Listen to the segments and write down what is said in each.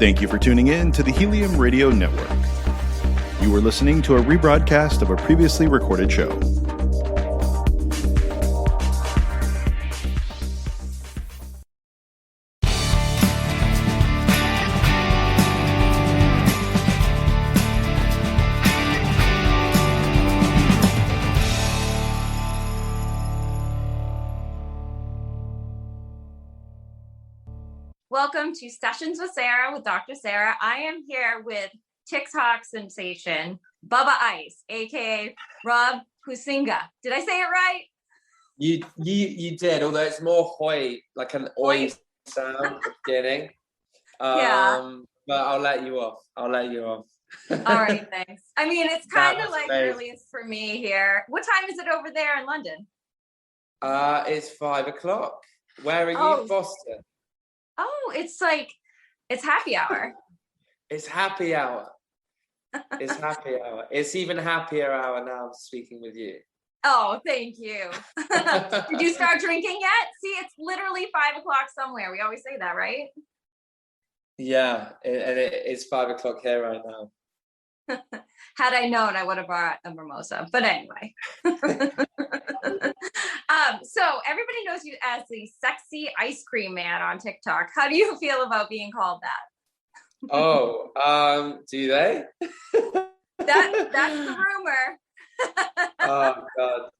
Thank you for tuning in to the Helium Radio Network. You are listening to a rebroadcast of a previously recorded show. Welcome to Sessions with Sarah with Dr. Sarah. I am here with TikTok sensation Bubba Ice, aka Rob Huysinga. Did I say it right? You did, although it's more hoy, like an oi sound at the beginning. Yeah. But I'll let you off. All right, thanks. I mean, it's kind of like amazing. early for me here. What time is it over there in London? It's 5 o'clock. Where are you, Boston? Oh, it's happy hour. It's happy hour. It's happy hour. It's even happier hour now I'm speaking with you. Oh, thank you. Did you start drinking yet? See, it's literally 5 o'clock somewhere. We always say that, right? Yeah, it's 5 o'clock here right now. Had I known, I would have brought a mimosa. But anyway. So everybody knows you as the sexy ice cream man on TikTok. How do you feel about being called that? Do they? That's the rumor. Oh God,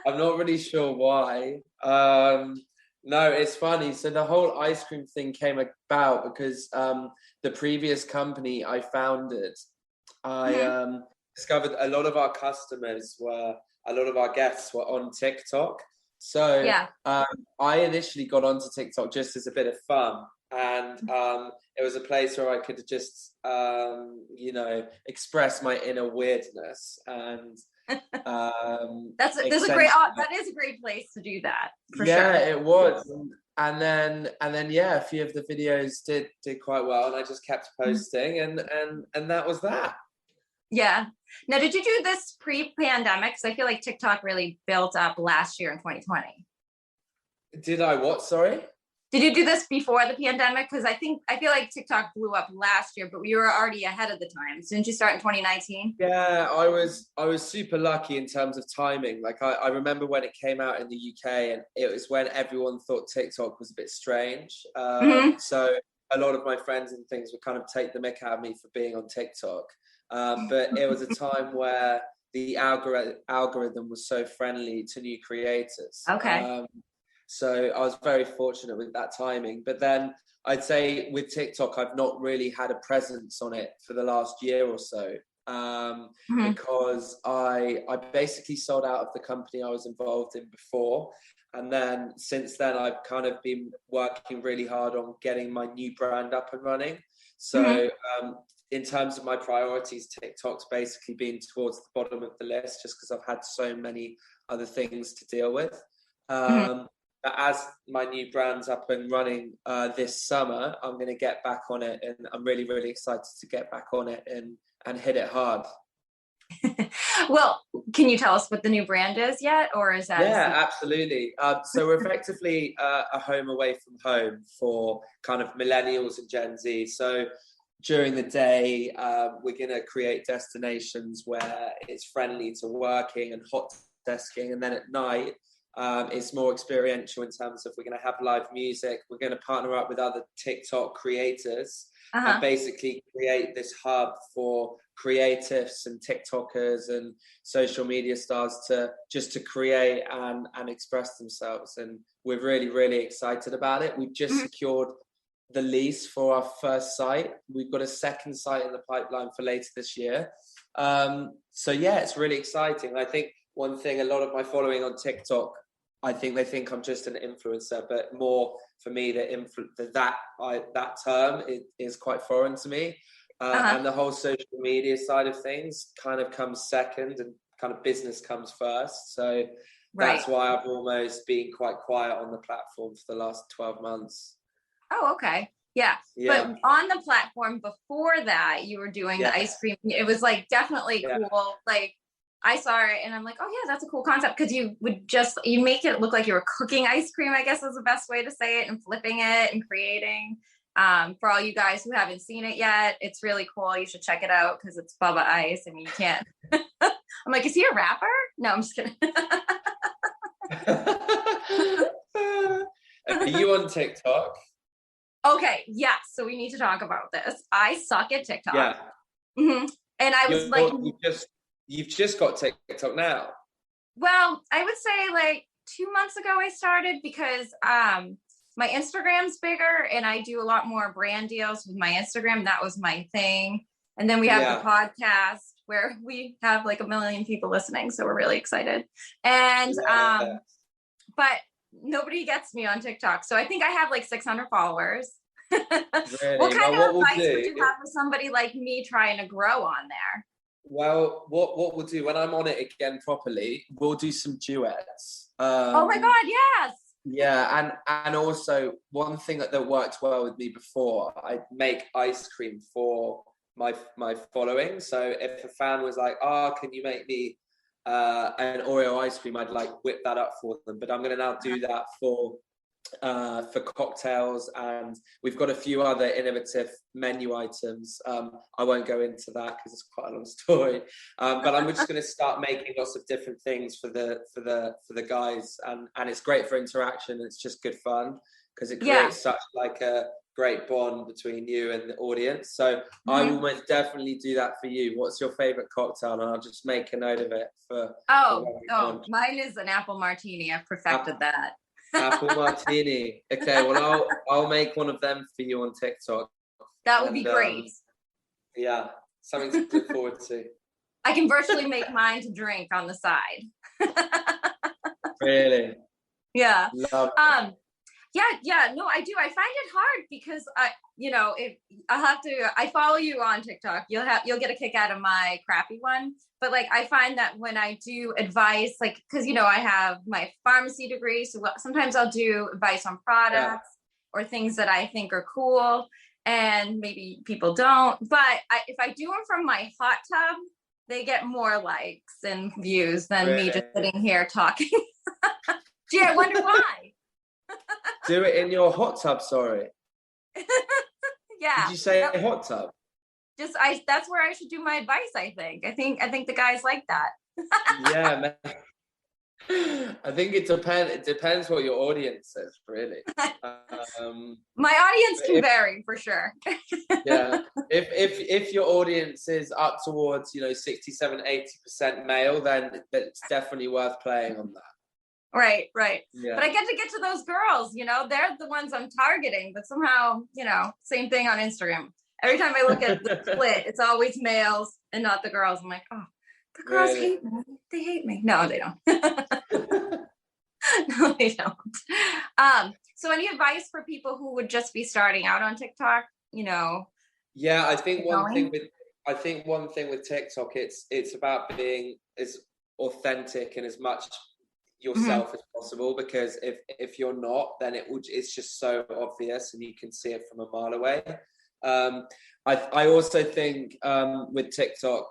I'm not really sure why. No, it's funny. So the whole ice cream thing came about because the previous company I founded, I discovered a lot of our guests were on TikTok. So yeah. I initially got onto TikTok just as a bit of fun. And it was a place where I could just, express my inner weirdness. And that is a great place to do that. For sure. Yeah, it was. And then, a few of the videos did quite well, and I just kept posting, and that was that. Yeah. Now, did you do this pre-pandemic? Because I feel like TikTok really built up last year in 2020. Did I what? Sorry? Did you do this before the pandemic? Because I feel like TikTok blew up last year, but you were already ahead of the time. So didn't you start in 2019? Yeah, I was super lucky in terms of timing. Like I remember when it came out in the UK, and it was when everyone thought TikTok was a bit strange. So a lot of my friends and things would kind of take the mick out of me for being on TikTok. But it was a time where the algorithm was so friendly to new creators. Okay. So I was very fortunate with that timing. But then I'd say with TikTok, I've not really had a presence on it for the last year or so, because I basically sold out of the company I was involved in before. And then since then, I've kind of been working really hard on getting my new brand up and running. So in terms of my priorities, TikTok's basically been towards the bottom of the list just because I've had so many other things to deal with. But as my new brand's up and running this summer, I'm going to get back on it, and I'm really, really excited to get back on it and hit it hard. Well, can you tell us what the new brand is yet, or is that? Yeah, absolutely. So we're effectively a home away from home for kind of millennials and Gen Z. So during the day, we're going to create destinations where it's friendly to working and hot desking, and then at night, it's more experiential in terms of we're going to have live music. We're going to partner up with other TikTok creators and basically create this hub for creatives and TikTokers and social media stars to create and express themselves. And we're really, really excited about it. We've just secured the lease for our first site. We've got a second site in the pipeline for later this year. So yeah, it's really exciting. I think one thing, a lot of my following on TikTok, I think they think I'm just an influencer, but more for me, that term is quite foreign to me. And the whole social media side of things kind of comes second, and kind of business comes first. So that's why I've almost been quite quiet on the platform for the last 12 months. Oh, okay. Yeah. But on the platform before that, you were doing the ice cream. It was like definitely cool. Like I saw it and I'm like, oh yeah, that's a cool concept, because you make it look like you were cooking ice cream, I guess is the best way to say it, and flipping it and creating. For all you guys who haven't seen it yet, it's really cool. You should check it out because it's Bubba Ice. I mean, you can't. I'm like, is he a rapper? No, I'm just kidding. Are you on TikTok? Okay, yes. So we need to talk about this. I suck at TikTok. Yeah. Mm-hmm. And I was like, you've just got TikTok now. Well, I would say like 2 months ago I started because my Instagram's bigger and I do a lot more brand deals with my Instagram. That was my thing. And then we have the podcast where we have like 1 million people listening. So we're really excited. And, but nobody gets me on TikTok. So I think I have like 600 followers. Really? What kind of advice would you have for somebody like me trying to grow on there? Well, what we'll do when I'm on it again properly, we'll do some duets. Oh my God, yes. Yeah, and also one thing that worked well with me before, I make ice cream for my following. So if a fan was like, "Oh, can you make me an Oreo ice cream?" I'd like whip that up for them. But I'm going to now do that for cocktails, and we've got a few other innovative menu items. I won't go into that because it's quite a long story, but I'm just going to start making lots of different things for the guys, and it's great for interaction. It's just good fun because it creates such like a great bond between you and the audience. So I will most definitely do that for you. What's your favorite cocktail? And I'll just make a note of it for mine is an apple martini. I've perfected that. Apple martini. Okay, well I'll make one of them for you on TikTok. That would be great. Yeah, something to look forward to. I can virtually make mine to drink on the side. Really? Yeah. Love it. Yeah, no, I do. I find it hard because I follow you on TikTok. You'll get a kick out of my crappy one. But like, I find that when I do advice, like, cause I have my pharmacy degree. So sometimes I'll do advice on products or things that I think are cool and maybe people don't. But if I do them from my hot tub, they get more likes and views than me just sitting here talking. Gee, I wonder why. Do it in your hot tub, sorry. Yeah. Did you say a hot tub? That's where I should do my advice, I think. I think the guys like that. Yeah, man. I think it depends what your audience says, really. My audience can vary for sure. Yeah. If your audience is up towards 67, 80% male, then it's definitely worth playing on that. Right. Yeah. But I get to those girls, they're the ones I'm targeting, but somehow, same thing on Instagram. Every time I look at the split, it's always males and not the girls. I'm like, oh, the girls hate me. They hate me. No, they don't. No, they don't. So any advice for people who would just be starting out on TikTok, Yeah, I think one thing with TikTok, it's about being as authentic and as much yourself as possible, because if you're not, then it's just so obvious and you can see it from a mile away. I also think with TikTok,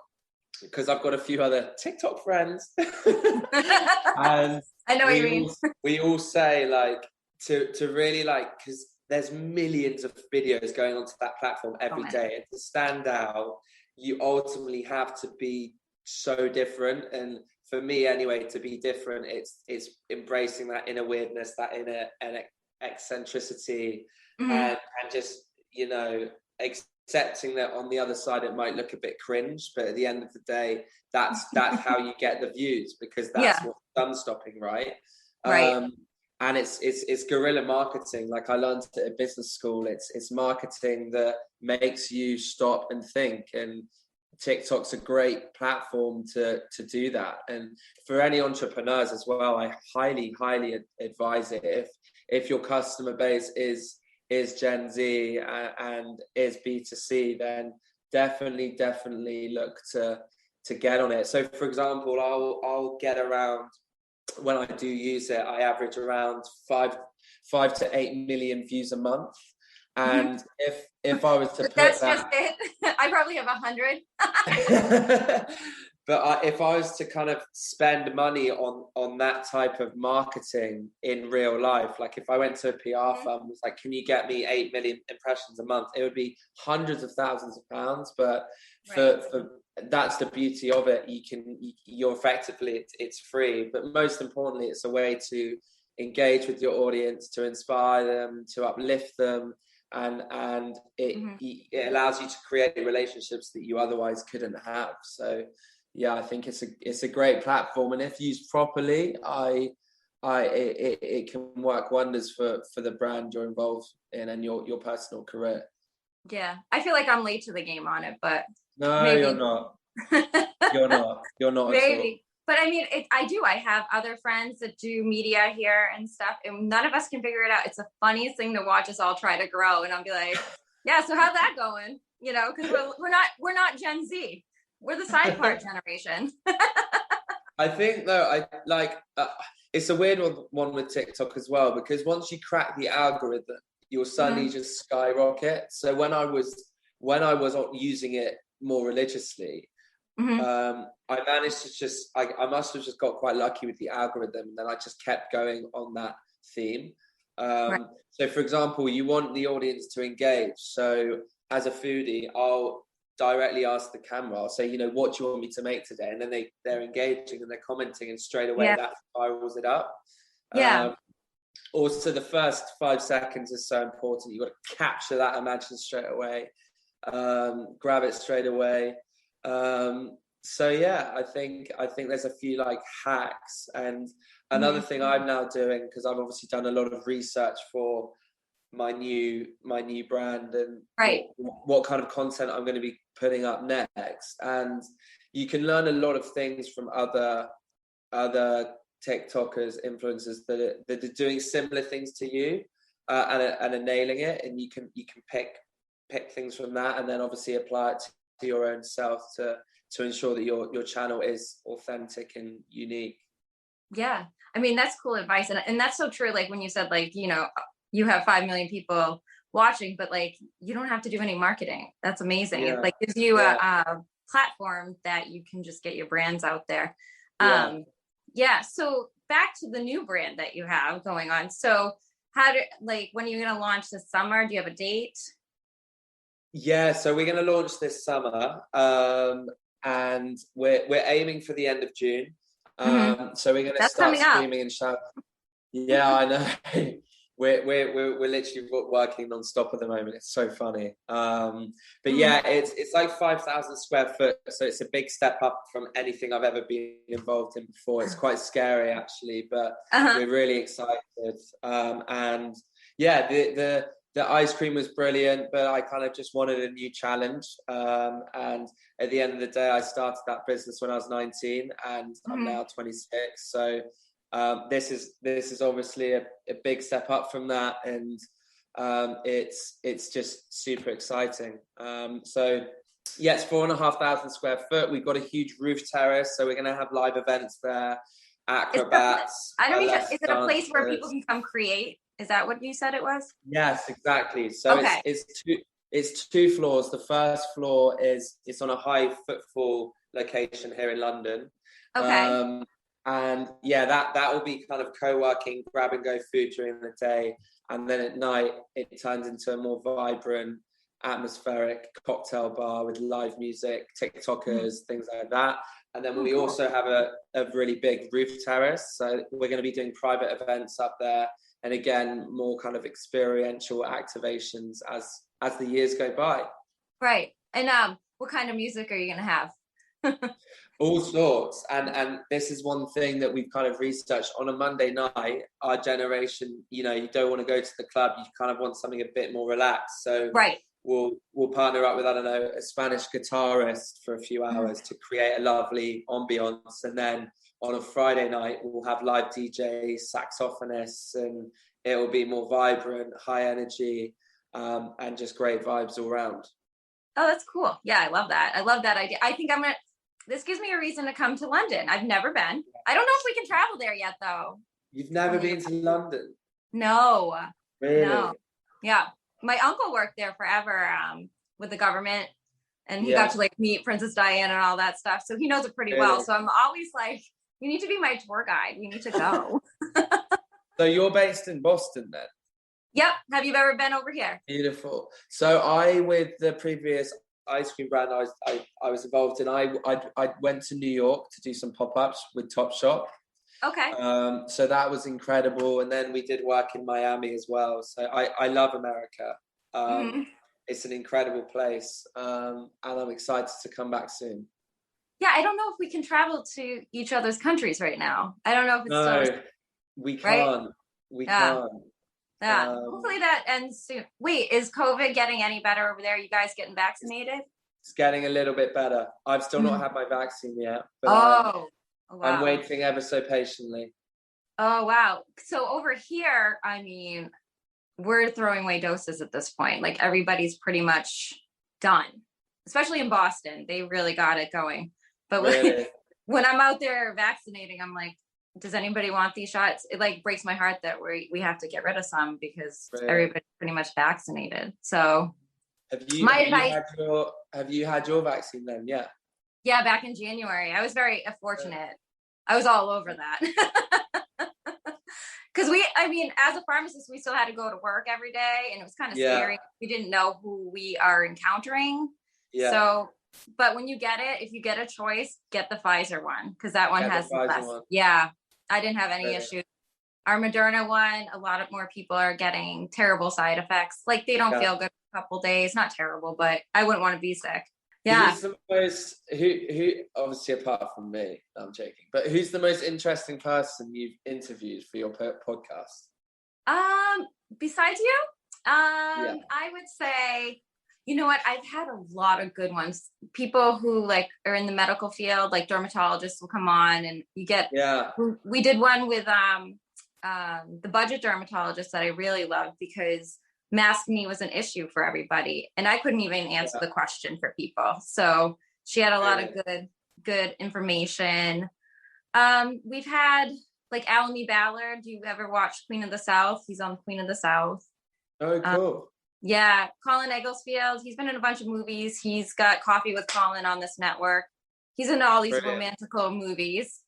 because I've got a few other TikTok friends, and I know what you mean. We all say like to really because there's millions of videos going onto that platform every day, and to stand out, you ultimately have to be so different. And for me anyway, to be different, it's embracing that inner weirdness, that inner eccentricity, and just accepting that on the other side it might look a bit cringe, but at the end of the day, that's how you get the views, because that's what's thumb stopping, right? And it's guerrilla marketing. Like I learned it at business school. It's marketing that makes you stop and think, and TikTok's a great platform to do that. And for any entrepreneurs as well, I highly advise it. If your customer base is Gen Z and is B2C, then definitely look to get on it. So for example, I'll get around, when I do use it, I average around 5 to 8 million views a month. And if I was to put that's just it. I probably have 100. if I was to kind of spend money on that type of marketing in real life, like if I went to a PR firm, was like, can you get me 8 million impressions a month? It would be hundreds of thousands of pounds. But for that's the beauty of it. You're effectively, it's free, but most importantly, it's a way to engage with your audience, to inspire them, to uplift them. And it allows you to create relationships that you otherwise couldn't have. So yeah, I think it's a great platform, and if used properly, it can work wonders for the brand you're involved in and your personal career. Yeah, I feel like I'm late to the game on it, but no, maybe. You're not. You're not Maybe. at all. But I mean, I have other friends that do media here and stuff, and none of us can figure it out. It's the funniest thing to watch us all try to grow, and I'll be like, yeah, so how's that going? You know, because we're not Gen Z. We're the sidecar generation. I think though, it's a weird one with TikTok as well, because once you crack the algorithm, you'll suddenly just skyrocket. So when I was using it more religiously, I managed to I must have just got quite lucky with the algorithm, and then I just kept going on that theme. So for example, you want the audience to engage. So as a foodie, I'll directly ask the camera, I'll say, what do you want me to make today? And then they're engaging and they're commenting, and straight away that spirals it up. Also, the first 5 seconds is so important. You've got to capture that imagine straight away, grab it straight away. So yeah, I think there's a few like hacks. And another thing I'm now doing, because I've obviously done a lot of research for my new brand and what kind of content I'm going to be putting up next. And you can learn a lot of things from other TikTokers, influencers that are doing similar things to you, and are nailing it. And you can pick things from that, and then obviously apply it to your own self to ensure that your channel is authentic and unique. Yeah, I mean, that's cool advice, and that's so true. Like when you said, like, you have 5 million people watching, but like you don't have to do any marketing. That's amazing. It like gives you a platform that you can just get your brands out there. So back to the new brand that you have going on. So when are you going to launch this summer? Do you have a date? Yeah, so we're going to launch this summer, and we're aiming for the end of June. So we're going to start screaming and shout. Yeah, I know. We're literally working non-stop at the moment. It's so funny. But yeah, it's like 5,000 square foot. So it's a big step up from anything I've ever been involved in before. It's quite scary actually, but we're really excited. And yeah, the ice cream was brilliant, but I kind of just wanted a new challenge. And at the end of the day, I started that business when I was 19, and I'm now 26. So this is obviously a big step up from that, and it's just super exciting. So yeah, it's 4,500 square foot. We've got a huge roof terrace, so we're going to have live events there, acrobats. Is it a place where people can come create? Is that what you said it was? Yes, exactly. So it's two floors. The first floor it's on a high footfall location here in London. Okay. And yeah, that will be kind of co-working, grab and go food during the day, and then at night it turns into a more vibrant, atmospheric cocktail bar with live music, TikTokers, things like that. And then we also have a really big roof terrace, so we're going to be doing private events up there, and again more kind of experiential activations as the years go by. Right. And what kind of music are you going to have? All sorts, and this is one thing that we've kind of researched. On a Monday night, our generation, you don't want to go to the club, you kind of want something a bit more relaxed, so we'll partner up with, I don't know, a Spanish guitarist for a few hours to create a lovely ambience, and then on a Friday night we'll have live DJs, saxophonists, and it will be more vibrant, high energy, and just great vibes all around. Oh, that's cool. Yeah, I love that idea. I think this gives me a reason to come to London. I've never been. I don't know if we can travel there yet, though. You've never been to London? No. Really? No. Yeah. My uncle worked there forever with the government. and he got to like meet Princess Diana and all that stuff. So he knows it pretty well. So I'm always like, you need to be my tour guide. We need to go. So you're based in Boston then? Yep. Have you ever been over here? Beautiful. So I, with the previous ice cream brand I was involved in, I went to New York to do some pop-ups with Topshop. Okay. So that was incredible. And then we did work in Miami as well. So I love America. It's an incredible place. And I'm excited to come back soon. Yeah, I don't know if we can travel to each other's countries right now. I don't know if it's no, we can't. Right? We can't. Yeah. Hopefully that ends soon. Wait, is COVID getting any better over there? You guys getting vaccinated? It's getting a little bit better. I've still not had my vaccine yet, but wow. I'm waiting ever so patiently. Oh, wow. So over here, I mean, we're throwing away doses at this point. Like everybody's pretty much done, especially in Boston. They really got it going. But Really? when I'm out there vaccinating, I'm like, does anybody want these shots? It like breaks my heart that we have to get rid of some because everybody's pretty much vaccinated. So have you had your vaccine then? Yeah. Yeah, back in January. I was very fortunate. I was all over that. Because as a pharmacist, we still had to go to work every day, and it was kind of scary. We didn't know who we are encountering. Yeah. So, but when you get it, if you get a choice, get the Pfizer one, because that one has less. Yeah, I didn't have any issues. Our Moderna one, a lot of more people are getting terrible side effects. Like they don't feel good for a couple days. Not terrible, but I wouldn't want to be sick. Yeah. Who's the most, who obviously apart from me, I'm joking, but who's the most interesting person you've interviewed for your podcast? Besides you? I would say, you know what? I've had a lot of good ones. People who like are in the medical field, like dermatologists will come on and you get, we did one with, the budget dermatologist that I really loved because mask me was an issue for everybody. And I couldn't even answer the question for people. So she had a lot of good information. We've had like Alamy Ballard. Do you ever watch Queen of the South? He's on Queen of the South. Oh, cool. Yeah. Colin Egglesfield. He's been in a bunch of movies. He's got Coffee with Colin on this network. He's in all these romantical movies.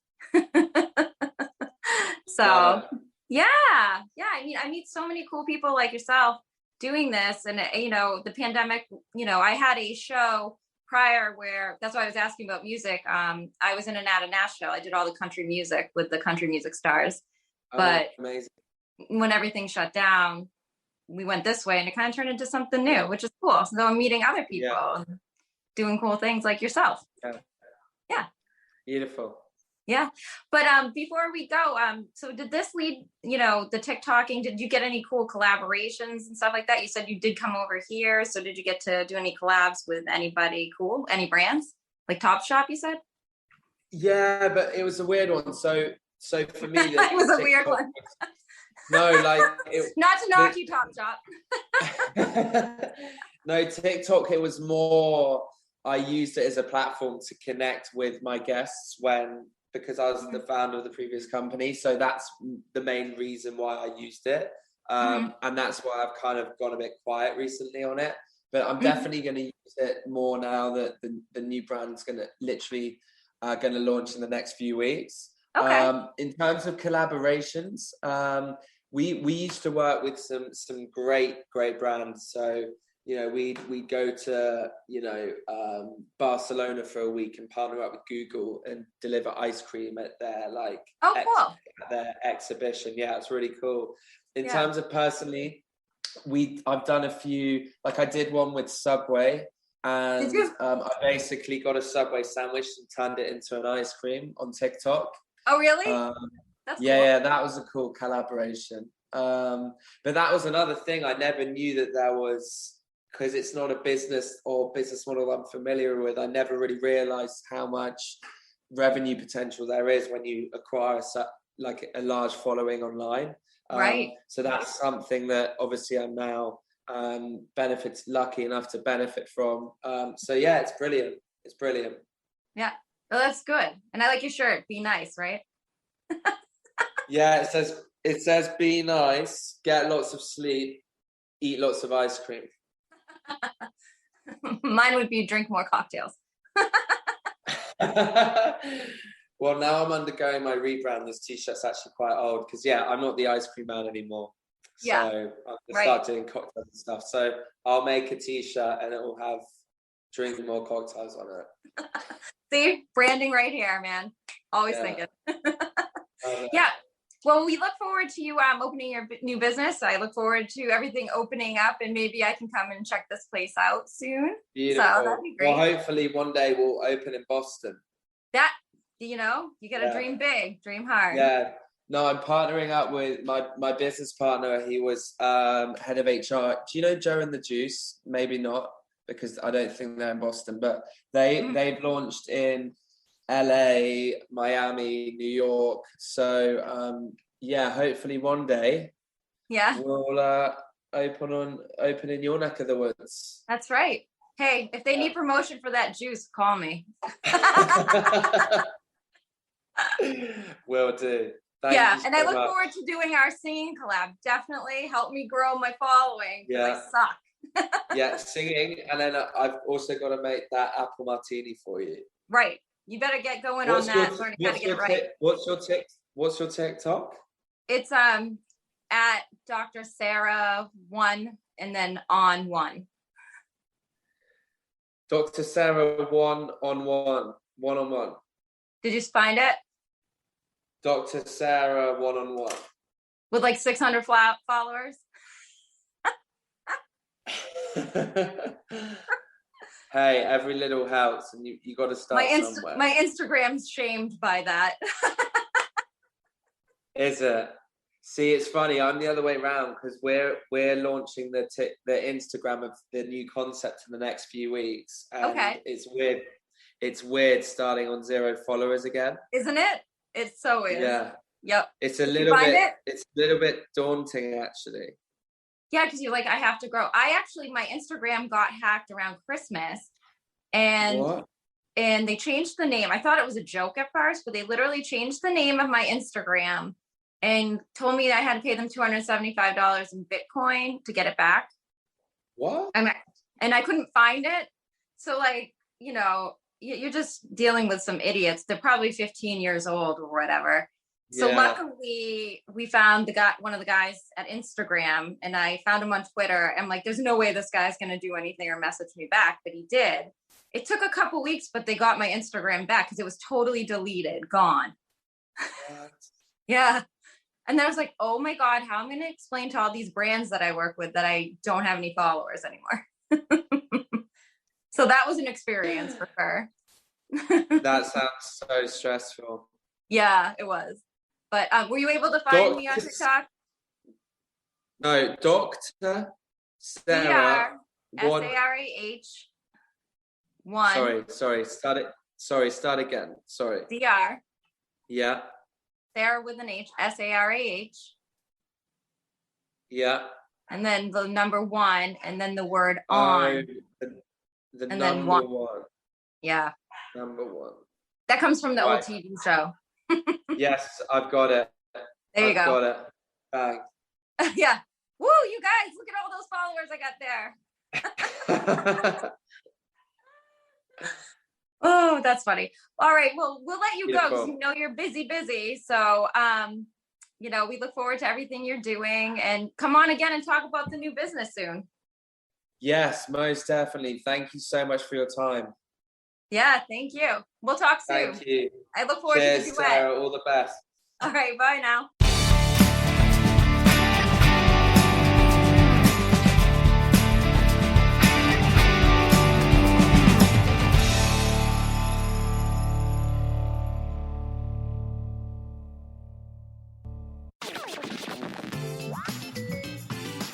So I meet so many cool people like yourself doing this. And the pandemic, I had a show prior where, that's why I was asking about music. I was in and out of Nashville. I did all the country music with the country music stars, but amazing. When everything shut down, we went this way and it kind of turned into something new, which is cool. So I'm meeting other people and doing cool things like yourself. Yeah. Beautiful. Yeah. But before we go, so did this lead, the TikToking, did you get any cool collaborations and stuff like that? You said you did come over here. So did you get to do any collabs with anybody cool? Any brands? Like Topshop, you said? Yeah, but it was a weird one. So for me, it was a weird one. No, like not to knock you, Topshop. No, TikTok, it was more, I used it as a platform to connect with my guests because I was the founder of the previous company. So that's the main reason why I used it. And that's why I've kind of gone a bit quiet recently on it. But I'm definitely going to use it more now that the new brand's going to launch in the next few weeks. Okay. In terms of collaborations, we used to work with some great brands. So, we'd go to, Barcelona for a week and partner up with Google and deliver ice cream at their cool. At their exhibition. Yeah, it's really cool. In terms of personally, I've done a few, like I did one with Subway, and I basically got a Subway sandwich and turned it into an ice cream on TikTok. Oh, really? That's cool. Yeah, that was a cool collaboration. But that was another thing I never knew that there was, because it's not a business or business model I'm familiar with. I never really realized how much revenue potential there is when you acquire a large following online. Right. So that's something that obviously I'm now lucky enough to benefit from. It's brilliant. It's brilliant. Yeah. Oh, that's good. And I like your shirt. Be nice, right? Yeah, it says be nice, get lots of sleep, eat lots of ice cream. Mine would be drink more cocktails. Well, now I'm undergoing my rebrand. This t-shirt's actually quite old because, I'm not the ice cream man anymore. So I'm going to start doing cocktails and stuff. So I'll make a t-shirt and it will have drink more cocktails on it. See, branding right here, man. Always thinking. Yeah. Well, we look forward to you opening your new business. I look forward to everything opening up, and maybe I can come and check this place out soon. Beautiful. So that'd be great. Well, hopefully one day we'll open in Boston. That, you got to dream big, dream hard. Yeah. No, I'm partnering up with my business partner. He was head of HR. Do you know Joe and the Juice? Maybe not, because I don't think they're in Boston, but they've launched in LA, Miami, New York. So hopefully one day we'll open in your neck of the woods. That's right. Hey, if they need promotion for that juice, call me. Will do. Thank you and I so look much. forward to doing our singing collab. Definitely help me grow my following. I suck. Singing, and then I've also got to make that apple martini for you. Right. You better get going on that. Learn how to get it right. What's your TikTok? It's at Dr. Sarah 1 and then on 1. Dr. Sarah 1-on-1. Did you find it? Dr. Sarah 1-on-1. With like 600 followers? Hey, every little helps, and you got to start somewhere. My Instagram's shamed by that. Is it? See, it's funny. I'm the other way around because we're launching the Instagram of the new concept in the next few weeks. And it's weird. It's weird starting on 0 followers again, isn't it? It's so weird. Yeah. Yep. It's a little bit. It's a little bit daunting, actually. Yeah, because you're like, I have to grow. My Instagram got hacked around Christmas, and they changed the name. I thought it was a joke at first, but they literally changed the name of my Instagram and told me that I had to pay them $275 in Bitcoin to get it back. What? And I couldn't find it. So you're just dealing with some idiots. They're probably 15 years old or whatever. So luckily we found one of the guys at Instagram, and I found him on Twitter. I'm like, there's no way this guy's going to do anything or message me back, but he did. It took a couple weeks, but they got my Instagram back because it was totally deleted, gone. What? Yeah. And then I was like, oh my God, how am I going to explain to all these brands that I work with that I don't have any followers anymore? So that was an experience for sure. That sounds so stressful. Yeah, it was. But were you able to find me on TikTok? No, Dr. Sarah. SARAH 1. Sorry. Start again. Sorry. DR. Yeah. Sarah with an H. SARAH. Yeah. And then the number 1, and then the word on. The and number then 1. 1. Yeah. Number 1. That comes from the old TV show. Yes, I've got it. There you go. Got it. Thanks. Yeah. Woo, you guys, look at all those followers I got there. Oh, that's funny. All right. Well, we'll let you go because you're busy. So, we look forward to everything you're doing, and come on again and talk about the new business soon. Yes, most definitely. Thank you so much for your time. Yeah, thank you. We'll talk soon. Thank you. I look forward to the duet. Sarah, all the best. All right, bye now.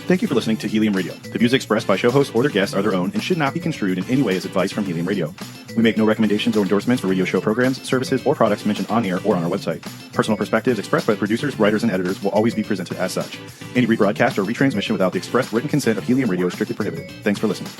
Thank you for listening to Helium Radio. The views expressed by show hosts or their guests are their own and should not be construed in any way as advice from Helium Radio. We make no recommendations or endorsements for radio show programs, services, or products mentioned on air or on our website. Personal perspectives expressed by producers, writers, and editors will always be presented as such. Any rebroadcast or retransmission without the express written consent of Helium Radio is strictly prohibited. Thanks for listening.